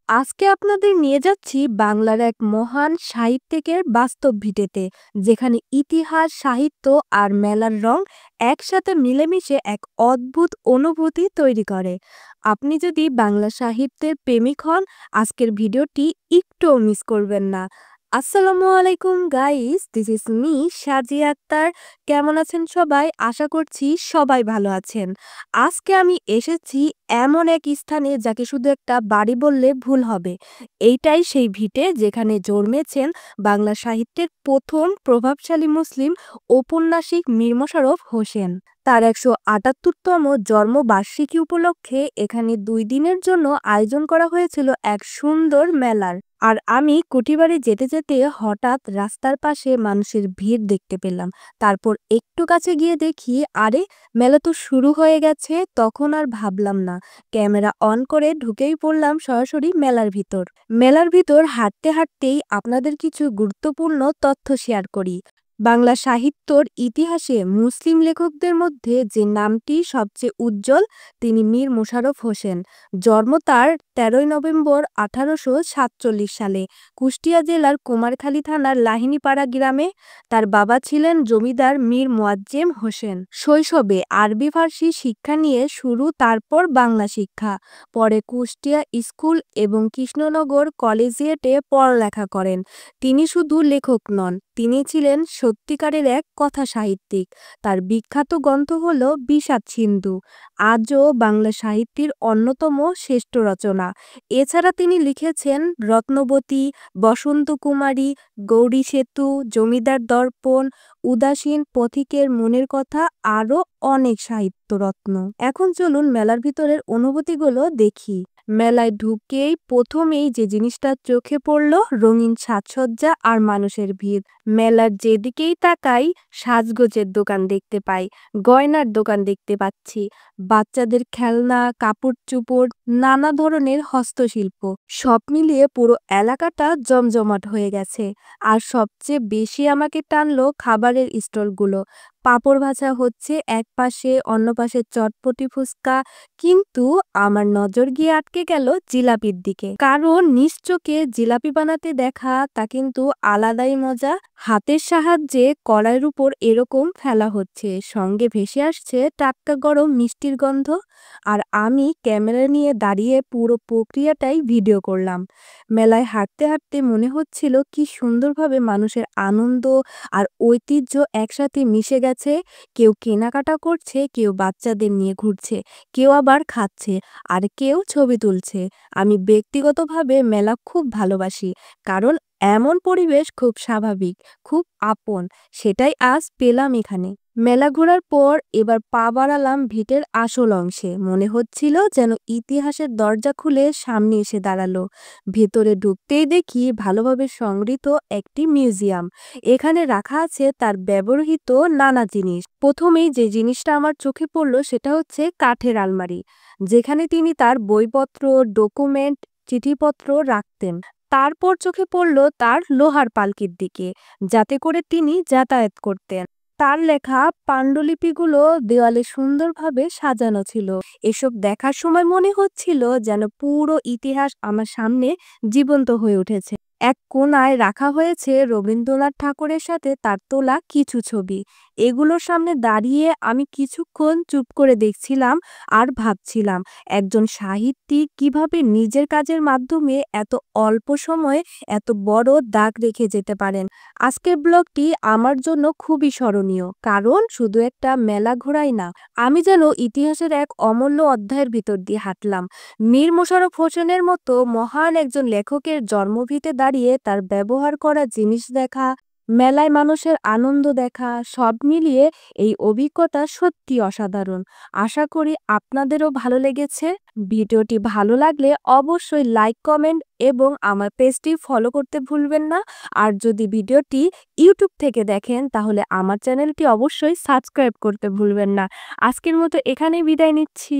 আজকে আপনাদের নিয়ে যাচ্ছি বাংলার এক মহান সাহিত্যিকের বাস্তব ভিটেতে, যেখানে ইতিহাস, সাহিত্য আর মেলার রং একসাথে মিলেমিশে এক অদ্ভুত অনুভূতি তৈরি করে। আপনি যদি বাংলা সাহিত্যের প্রেমিক হন, আজকের ভিডিওটি একটুও মিস করবেন না। আসসালামু আলাইকুম গাইস, দিস ইজ মি সাজিয়া আক্তার। কেমন আছেন সবাই? আশা করছি সবাই ভালো আছেন। আজকে আমি এসেছি এমন এক স্থানে যাকে শুধু একটা বাড়ি বললে ভুল হবে। এইটাই সেই ভিটে যেখানে জন্মেছেন বাংলা সাহিত্যের প্রথম প্রভাবশালী মুসলিম ঔপন্যাসিক মীর মশাররফ হোসেন। তার ১৭৮তম জন্মবার্ষিকী উপলক্ষে এখানে ২ দিনের জন্য আয়োজন করা হয়েছিল এক সুন্দর মেলার। আর আমি কুঠিবাড়ি যেতে যেতে হঠাৎ রাস্তার পাশে মানুষের ভিড় দেখতে পেলাম। তারপর একটু কাছে গিয়ে দেখি, আরে, মেলা তো শুরু হয়ে গেছে। তখন আর ভাবলাম না, ক্যামেরা অন করে ঢুকেই পড়লাম সরাসরি মেলার ভিতর। মেলার ভিতর হাঁটতে হাঁটতেই আপনাদের কিছু গুরুত্বপূর্ণ তথ্য শেয়ার করি। বাংলা সাহিত্যর ইতিহাসে মুসলিম লেখকদের মধ্যে যে নামটি সবচেয়ে উজ্জ্বল, তিনি মীর মশাররফ হোসেন। জন্ম তার ১৩ই নভেম্বর ১৮৪৭ সালে কুষ্টিয়া জেলার কুমারখালী থানার লাহিনীপাড়া গ্রামে। তার বাবা ছিলেন জমিদার মীর মোয়াজ্জেম হোসেন। শৈশবে আরবি ফার্সি শিক্ষা নিয়ে শুরু, তারপর বাংলা শিক্ষা। পরে কুষ্টিয়া স্কুল এবং কৃষ্ণনগর কলেজিয়েটে পড়ালেখা করেন। তিনি শুধু লেখক নন, তিনি ছিলেন সত্যিকারের এক কথা সাহিত্যিক। তার বিখ্যাত গ্রন্থ হল বিষাদ সিন্ধু, আজও বাংলা সাহিত্যের অন্যতম শ্রেষ্ঠ রচনা। এছাড়া তিনি লিখেছেন রত্নবতী, বসন্ত কুমারী, গৌরী সেতু, জমিদার দর্পণ, উদাসীন, পথিকের মনের কথা, আরও অনেক সাহিত্যরত্ন। এখন চলুন মেলার ভিতরের অনুভূতিগুলো দেখি। মেলায় ঢুকেই প্রথমেই যে জিনিসটা চোখে পড়ল, রঙিন সাজসজ্জা আর মানুষের ভিড়। মেলার যেদিকেই তাকাই সাজগোজের দোকান দেখতে পাই, গয়নার দোকান দেখতে পাচ্ছি, বাচ্চাদের খেলনা, কাপড় চোপড়, নানা ধরনের হস্তশিল্প, সব মিলিয়ে পুরো এলাকাটা জমজমাট হয়ে গেছে। আর সবচেয়ে বেশি আমাকে টানলো খাবারের স্টলগুলো। পাঁপড় ভাজা হচ্ছে এক পাশে, অন্য পাশে চটপটি, ফুচকা। কিন্তু আমার নজর গিয়ে আটকে গেল জিলাপির দিকে, কারণ নিজ চোখে জিলাপি বানাতে দেখা তা কিন্তু আলাদাই মজা। হাতের সাহায্যে কড়াইয়ের উপর এরকম ফেলা হচ্ছে, সঙ্গে ভেসে আসছে টাটকা গরম মিষ্টির গন্ধ। আর আমি ক্যামেরা নিয়ে দাঁড়িয়ে পুরো প্রক্রিয়াটাই ভিডিও করলাম। মেলায় হাঁটতে হাঁটতে মনে হচ্ছিল কি সুন্দরভাবে মানুষের আনন্দ আর ঐতিহ্য একসাথে মিশে গেছে। কেউ কেনাকাটা করছে, কেউ বাচ্চাদের নিয়ে ঘুরছে, কেউ আবার খাচ্ছে, আর কেউ ছবি তুলছে। আমি ব্যক্তিগতভাবে মেলা খুব ভালোবাসি, কারণ এমন পরিবেশ খুব স্বাভাবিক, খুব আপন। সেটাই আজ পেলাম এখানে। মেলা ঘোরার পর এবার পা বাড়ালাম ভিটের আসল অংশে। মনে হচ্ছিল যেন ইতিহাসের দরজা খুলে সামনে এসে দাঁড়ালো। ভেতরে ঢুকতেই দেখি ভালোভাবে সংগৃহীত একটি মিউজিয়াম। এখানে রাখা আছে তার ব্যবহৃত নানা জিনিস। প্রথমেই যে জিনিসটা আমার চোখে পড়লো সেটা হচ্ছে কাঠের আলমারি, যেখানে তিনি তার বইপত্র, ডকুমেন্ট, চিঠিপত্র রাখতেন। তারপর চোখে পড়ল তার লোহার পালকির দিকে, যাতে করে তিনি যাতায়াত করতেন। তার লেখা পাণ্ডুলিপিগুলো দেওয়ালে সুন্দরভাবে সাজানো ছিল। এসব দেখার সময় মনে হচ্ছিল যেন পুরো ইতিহাস আমার সামনে জীবন্ত হয়ে উঠেছে। এক কোণায় রাখা হয়েছে রবীন্দ্রনাথ ঠাকুরের সাথে তার তোলা কিছু ছবি। এগুলোর সামনে দাঁড়িয়ে আমি কিছুক্ষণ চুপ করে দেখছিলাম আর ভাবছিলাম, একজন সাহিত্যিক কিভাবে নিজের কাজের মাধ্যমে এত অল্প সময়ে এত বড় দাগ রেখে যেতে পারেন। আজকের ব্লগটি আমার জন্য খুবই স্মরণীয়, কারণ শুধু একটা মেলা ঘোরাই না, আমি যেন ইতিহাসের এক অমূল্য অধ্যায়ের ভিতর দিয়ে হাঁটলাম। মীর মশাররফ হোসেনের মতো মহান একজন লেখকের জন্মভিটে দাঁড়িয়ে তার ব্যবহার করা জিনিস দেখা, মেলায় মানুষের আনন্দ দেখা, সব মিলিয়ে এই অভিজ্ঞতা সত্যি অসাধারণ। আশা করি আপনাদেরও ভালো লেগেছে। ভিডিওটি ভালো লাগলে অবশ্যই লাইক, কমেন্ট এবং আমার পেজটি ফলো করতে ভুলবেন না। আর যদি ভিডিওটি ইউটিউব থেকে দেখেন তাহলে আমার চ্যানেলটি অবশ্যই সাবস্ক্রাইব করতে ভুলবেন না। আজকের মতো এখানেই বিদায় নিচ্ছি।